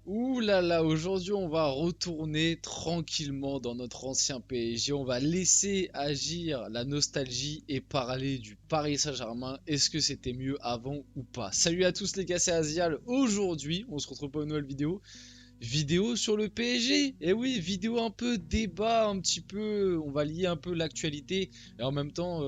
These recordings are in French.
Ouh là là, aujourd'hui on va retourner tranquillement dans notre ancien PSG. On va laisser agir la nostalgie et parler du Paris Saint-Germain. Est-ce que c'était mieux avant ou pas? Salut à tous les gars, c'est Azial. Aujourd'hui, on se retrouve pour une nouvelle vidéo. Vidéo sur le PSG. Et oui, vidéo un peu débat, un petit peu. On va lier un peu l'actualité et en même temps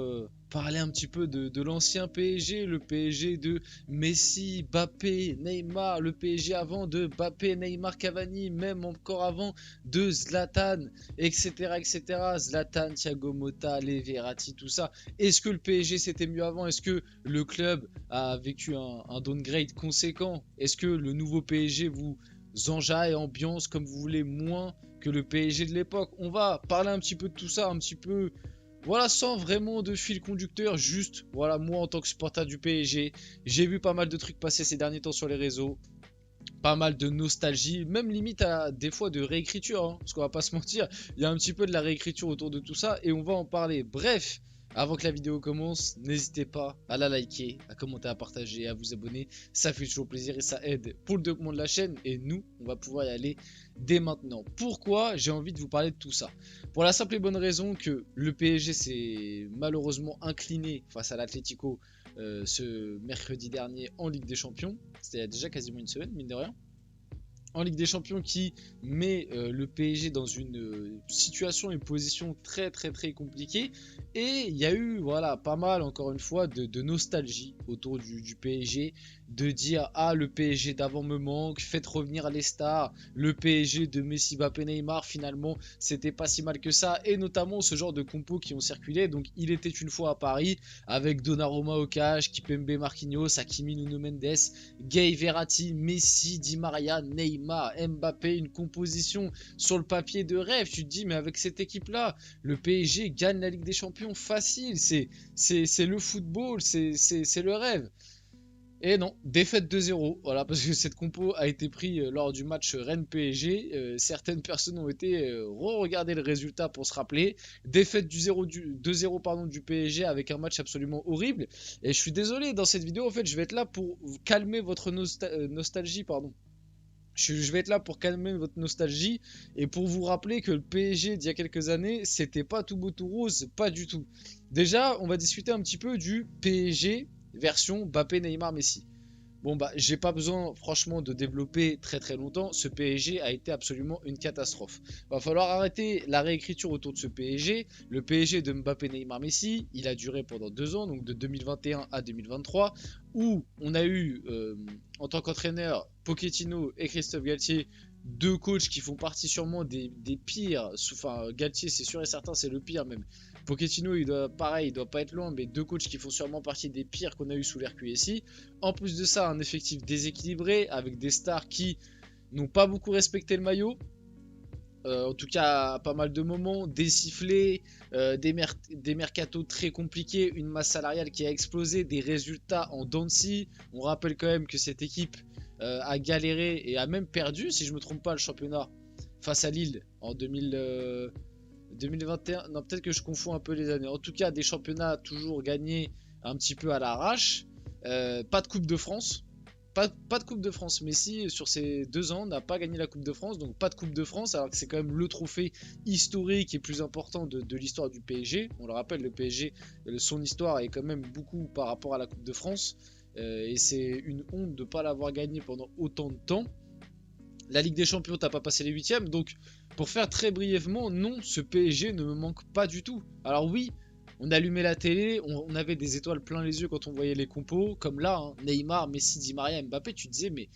parler un petit peu de l'ancien PSG, le PSG de Messi, Mbappé, Neymar, le PSG avant de Mbappé, Neymar, Cavani, même encore avant de Zlatan, etc., etc. Zlatan, Thiago Motta, Les Verratti, tout ça. Est-ce que le PSG c'était mieux avant? Est-ce que le club a vécu un downgrade conséquent? Est-ce que le nouveau PSG vous Zanja et ambiance comme vous voulez moins que le PSG de l'époque? On va parler un petit peu de tout ça, un petit peu, voilà, sans vraiment de fil conducteur, juste, voilà, moi en tant que supporter du PSG, j'ai vu pas mal de trucs passer ces derniers temps sur les réseaux, pas mal de nostalgie, même limite à des fois de réécriture, hein, parce qu'on va pas se mentir, il y a un petit peu de la réécriture autour de tout ça et on va en parler. Bref, avant que la vidéo commence, n'hésitez pas à la liker, à commenter, à partager, à vous abonner, ça fait toujours plaisir et ça aide pour le développement de la chaîne et nous, on va pouvoir y aller dès maintenant. Pourquoi j'ai envie de vous parler de tout ça? Pour la simple et bonne raison que le PSG s'est malheureusement incliné face à l'Atlético ce mercredi dernier en Ligue des Champions. C'était il y a déjà quasiment une semaine, mine de rien en Ligue des Champions qui met le PSG dans une situation et position très très très compliquée. Et il y a eu voilà pas mal encore une fois de nostalgie autour du PSG, de dire ah le PSG d'avant me manque, faites revenir les stars, le PSG de Messi, Mbappé, Neymar finalement c'était pas si mal que ça, et notamment ce genre de compos qui ont circulé. Donc il était une fois à Paris avec Donnarumma au cage, Kipembe, Marquinhos, Hakimi, Nuno Mendes, Gay, Verratti, Messi, Di Maria, Neymar, Mbappé, une composition sur le papier de rêve. Tu te dis, mais avec cette équipe-là, le PSG gagne la Ligue des Champions facile. C'est le football, c'est le rêve. Et non, défaite 2-0, voilà, parce que cette compo a été prise lors du match Rennes-PSG. Certaines personnes ont été re-regarder le résultat pour se rappeler. Défaite du 2-0 pardon, du PSG avec un match absolument horrible. Et je suis désolé, dans cette vidéo, en fait, je vais être là pour calmer votre nostalgie, pardon. Je vais être là pour calmer votre nostalgie et pour vous rappeler que le PSG d'il y a quelques années, c'était pas tout beau tout rose, pas du tout. Déjà, on va discuter un petit peu du PSG version Mbappé, Neymar, Messi. Bon bah j'ai pas besoin franchement de développer très très longtemps, ce PSG a été absolument une catastrophe. Va falloir arrêter la réécriture autour de ce PSG. Le PSG de Mbappé, Neymar, Messi, il a duré pendant 2 ans, donc de 2021 à 2023, où on a eu en tant qu'entraîneur Pochettino et Christophe Galtier, deux coachs qui font partie sûrement des pires. Enfin, Galtier, c'est sûr et certain, c'est le pire même. Pochettino, il doit, pareil, il doit pas être loin, mais deux coachs qui font sûrement partie des pires qu'on a eu sous l'RQSI. En plus de ça, un effectif déséquilibré avec des stars qui n'ont pas beaucoup respecté le maillot. En tout cas, à pas mal de moments, des sifflets, des mercatos très compliqués, une masse salariale qui a explosé, des résultats en dents de scie. On rappelle quand même que cette équipe a galéré et a même perdu, si je ne me trompe pas, le championnat face à Lille en 2021. Non, peut-être que je confonds un peu les années. En tout cas, des championnats toujours gagnés un petit peu à l'arrache. Pas de Coupe de France. Pas de Coupe de France. Messi, sur ces 2 ans, n'a pas gagné la Coupe de France. Donc pas de Coupe de France, alors que c'est quand même le trophée historique et plus important de l'histoire du PSG. On le rappelle, le PSG, son histoire est quand même beaucoup par rapport à la Coupe de France. Et c'est une honte de ne pas l'avoir gagné pendant autant de temps. La Ligue des Champions, t'as pas passé les huitièmes. Donc, pour faire très brièvement, non, ce PSG ne me manque pas du tout. Alors oui, on allumait la télé, on avait des étoiles plein les yeux quand on voyait les compos, comme là, hein, Neymar, Messi, Di Maria, Mbappé, tu te disais, mais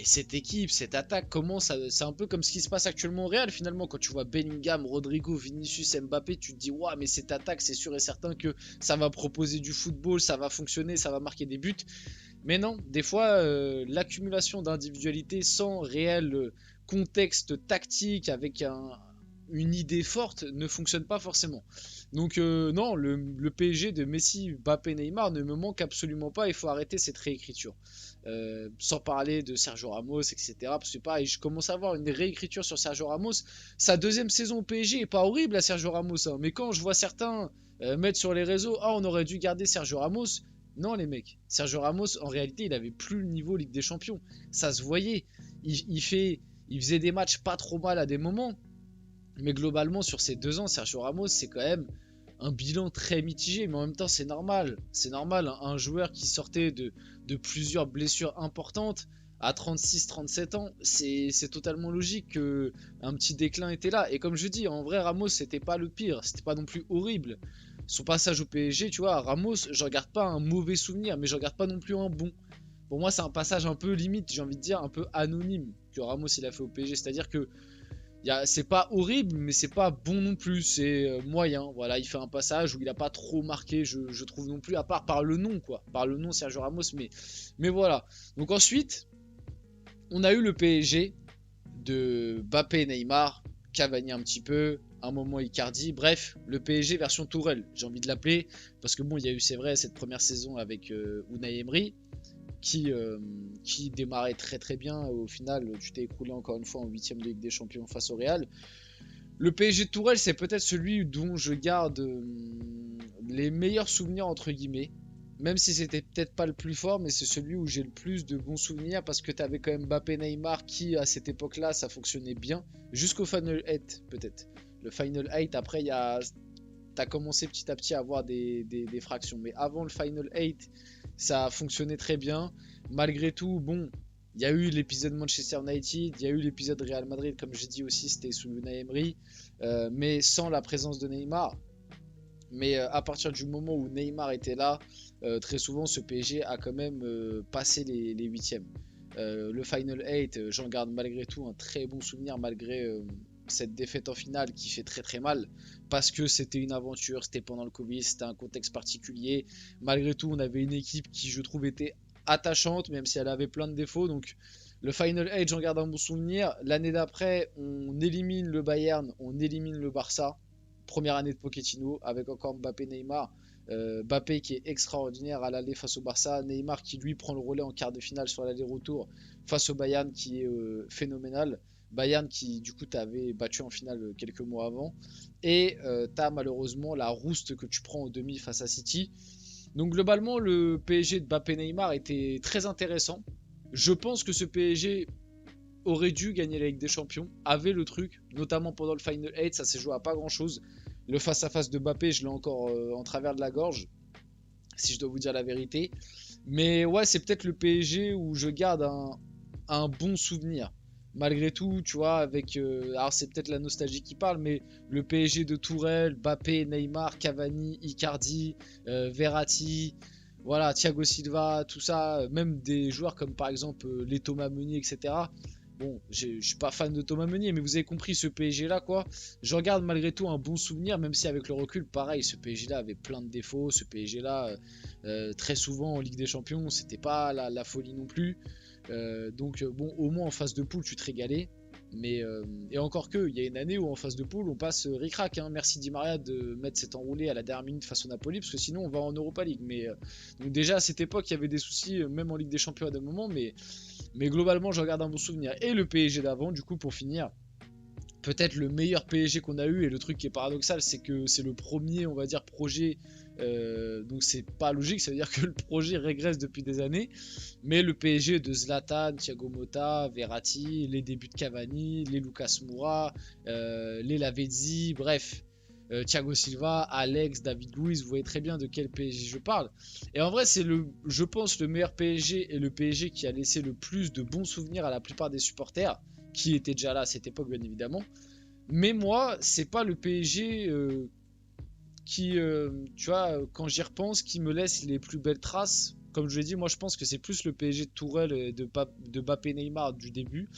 cette équipe, cette attaque, comment ça. C'est un peu comme ce qui se passe actuellement au Real finalement. Quand tu vois Bellingham, Rodrigo, Vinicius, Mbappé, tu te dis, waouh, mais cette attaque, c'est sûr et certain que ça va proposer du football, ça va fonctionner, ça va marquer des buts. Mais non, des fois, l'accumulation d'individualités sans réel contexte tactique, avec une idée forte, ne fonctionne pas forcément. Donc non, le PSG de Messi, Mbappé, Neymar ne me manque absolument pas. Il faut arrêter cette réécriture. Sans parler de Sergio Ramos, etc. Parce que pareil, je commence à avoir une réécriture sur Sergio Ramos. Sa deuxième saison au PSG est pas horrible à Sergio Ramos, hein, mais quand je vois certains mettre sur les réseaux, ah on aurait dû garder Sergio Ramos. Non les mecs, Sergio Ramos en réalité il avait plus le niveau Ligue des Champions, ça se voyait. il faisait des matchs pas trop mal à des moments. Mais globalement, sur ces 2 ans, Sergio Ramos, c'est quand même un bilan très mitigé. Mais en même temps, c'est normal. C'est normal, un joueur qui sortait de plusieurs blessures importantes à 36-37 ans, c'est totalement logique qu'un petit déclin était là. Et comme je dis, en vrai, Ramos, c'était pas le pire. C'était pas non plus horrible. Son passage au PSG, tu vois, Ramos, je regarde pas un mauvais souvenir, mais je regarde pas non plus un bon. Pour moi, c'est un passage un peu limite, j'ai envie de dire, un peu anonyme que Ramos il a fait au PSG. C'est-à-dire que c'est pas horrible, mais c'est pas bon non plus. C'est moyen. Voilà, il fait un passage où il a pas trop marqué, je trouve non plus, à part par le nom, quoi. Par le nom Sergio Ramos, mais voilà. Donc ensuite, on a eu le PSG de Mbappé, Neymar, Cavani un petit peu, un moment Icardi, bref, le PSG version Tourelle, j'ai envie de l'appeler, parce que bon, il y a eu, c'est vrai, cette première saison avec Unai Emery, qui démarrait très très bien. Au final, tu t'es écroulé encore une fois en 8ème de Ligue des Champions face au Real. Le PSG de Tourelle, c'est peut-être celui dont je garde les meilleurs souvenirs entre guillemets. Même si c'était peut-être pas le plus fort, mais c'est celui où j'ai le plus de bons souvenirs parce que tu avais quand même Mbappé, Neymar qui à cette époque-là ça fonctionnait bien jusqu'au Final 8 peut-être. Le Final 8 après t'as commencé petit à petit à avoir des fractions, mais avant le Final 8 ça a fonctionné très bien. Malgré tout, bon, il y a eu l'épisode Manchester United, il y a eu l'épisode Real Madrid, comme j'ai dit aussi, c'était sous Unai Emery, mais sans la présence de Neymar. Mais à partir du moment où Neymar était là, très souvent ce PSG a quand même passé les huitièmes. Le Final 8, j'en garde malgré tout un très bon souvenir malgré cette défaite en finale qui fait très très mal parce que c'était une aventure, c'était pendant le Covid, c'était un contexte particulier. Malgré tout, on avait une équipe qui je trouve était attachante même si elle avait plein de défauts. Donc le Final 8, j'en garde un bon souvenir. L'année d'après, on élimine le Bayern, on élimine le Barça. Première année de Pochettino avec encore Mbappé, Neymar. Mbappé qui est extraordinaire à l'aller face au Barça, Neymar qui lui prend le relais en quart de finale sur l'aller-retour face au Bayern qui est phénoménal. Bayern qui du coup t'avait battu en finale quelques mois avant. Et t'as malheureusement la rouste que tu prends au demi face à City. Donc globalement le PSG de Mbappé Neymar était très intéressant. Je pense que ce PSG aurait dû gagner la Ligue des Champions, avait le truc, notamment pendant le Final 8, ça s'est joué à pas grand chose. Le face-à-face de Mbappé, je l'ai encore en travers de la gorge, si je dois vous dire la vérité. Mais ouais, c'est peut-être le PSG où je garde un bon souvenir. Malgré tout, tu vois, avec. Alors, c'est peut-être la nostalgie qui parle, mais le PSG de Tourelle, Mbappé, Neymar, Cavani, Icardi, Verratti, voilà, Thiago Silva, tout ça, même des joueurs comme par exemple les Thomas Meunier, etc. Bon, je suis pas fan de Thomas Meunier, mais vous avez compris ce PSG là, quoi. Je regarde malgré tout un bon souvenir, même si avec le recul, pareil, ce PSG là avait plein de défauts. Ce PSG là, très souvent en Ligue des Champions, c'était pas la folie non plus. Donc, bon, au moins en phase de poule, tu te régalais. Mais, et encore que, il y a une année où en phase de poule, on passe ric-rac. Hein. Merci Di Maria de mettre cet enroulé à la dernière minute face au Napoli, parce que sinon on va en Europa League. Mais donc déjà à cette époque, il y avait des soucis, même en Ligue des Champions à des moments, mais globalement, je regarde un bon souvenir. Et le PSG d'avant, du coup, pour finir, peut-être le meilleur PSG qu'on a eu. Et le truc qui est paradoxal, c'est que c'est le premier, on va dire, projet. Donc c'est pas logique, ça veut dire que le projet régresse depuis des années. Mais le PSG de Zlatan, Thiago Motta, Verratti, les débuts de Cavani, les Lucas Moura, les Lavezzi, bref. Thiago Silva, Alex, David Luiz, vous voyez très bien de quel PSG je parle. Et en vrai, c'est je pense, le meilleur PSG et le PSG qui a laissé le plus de bons souvenirs à la plupart des supporters, qui étaient déjà là à cette époque, bien évidemment. Mais moi, c'est pas le PSG qui, tu vois, quand j'y repense, qui me laisse les plus belles traces. Comme je l'ai dit, moi je pense que c'est plus le PSG de Tourelle et de Mbappé Neymar du début.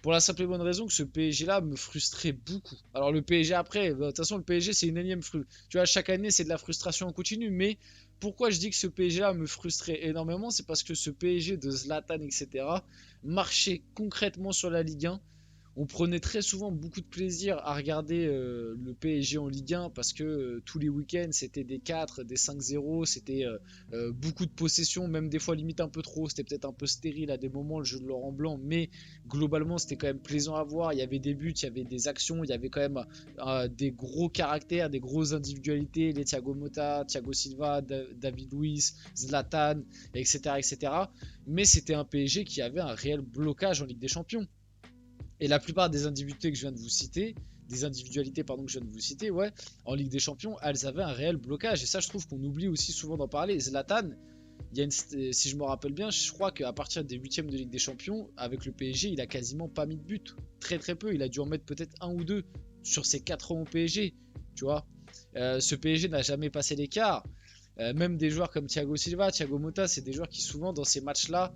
Pour la simple et bonne raison que ce PSG là me frustrait beaucoup. Alors le PSG après, de toute façon le PSG c'est une énième tu vois, chaque année c'est de la frustration en continu. Mais pourquoi je dis que ce PSG là me frustrait énormément, c'est parce que ce PSG de Zlatan, etc. marchait concrètement sur la Ligue 1. On prenait très souvent beaucoup de plaisir à regarder le PSG en Ligue 1 parce que tous les week-ends c'était des 4, des 5-0, c'était beaucoup de possession, même des fois limite un peu trop, c'était peut-être un peu stérile à des moments le jeu de Laurent Blanc, mais globalement c'était quand même plaisant à voir, il y avait des buts, il y avait des actions, il y avait quand même des gros caractères, des grosses individualités, les Thiago Motta, Thiago Silva, David Luiz, Zlatan, etc. etc. Mais c'était un PSG qui avait un réel blocage en Ligue des Champions. Et la plupart des individualités que je viens de vous citer, que je viens de vous citer, ouais, en Ligue des Champions, elles avaient un réel blocage. Et ça, je trouve qu'on oublie aussi souvent d'en parler. Zlatan, si je me rappelle bien, je crois qu'à partir des huitièmes de Ligue des Champions, avec le PSG, il a quasiment pas mis de but. Très très peu. Il a dû en mettre peut-être un ou deux sur ses 4 ans au PSG. Tu vois, ce PSG n'a jamais passé l'écart. Même des joueurs comme Thiago Silva, Thiago Motta, c'est des joueurs qui souvent dans ces matchs-là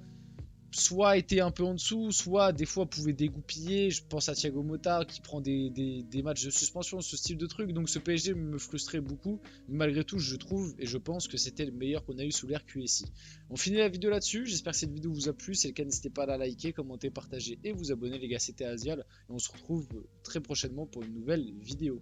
soit étaient un peu en dessous, soit des fois pouvaient dégoupiller. Je pense à Thiago Motta qui prend des matchs de suspension, ce style de truc. Donc ce PSG me frustrait beaucoup. Mais malgré tout, je trouve et je pense que c'était le meilleur qu'on a eu sous l'ère QSI. On finit la vidéo là-dessus. J'espère que cette vidéo vous a plu. Si c'est le cas, n'hésitez pas à la liker, commenter, partager et vous abonner, les gars. C'était Asial. Et on se retrouve très prochainement pour une nouvelle vidéo.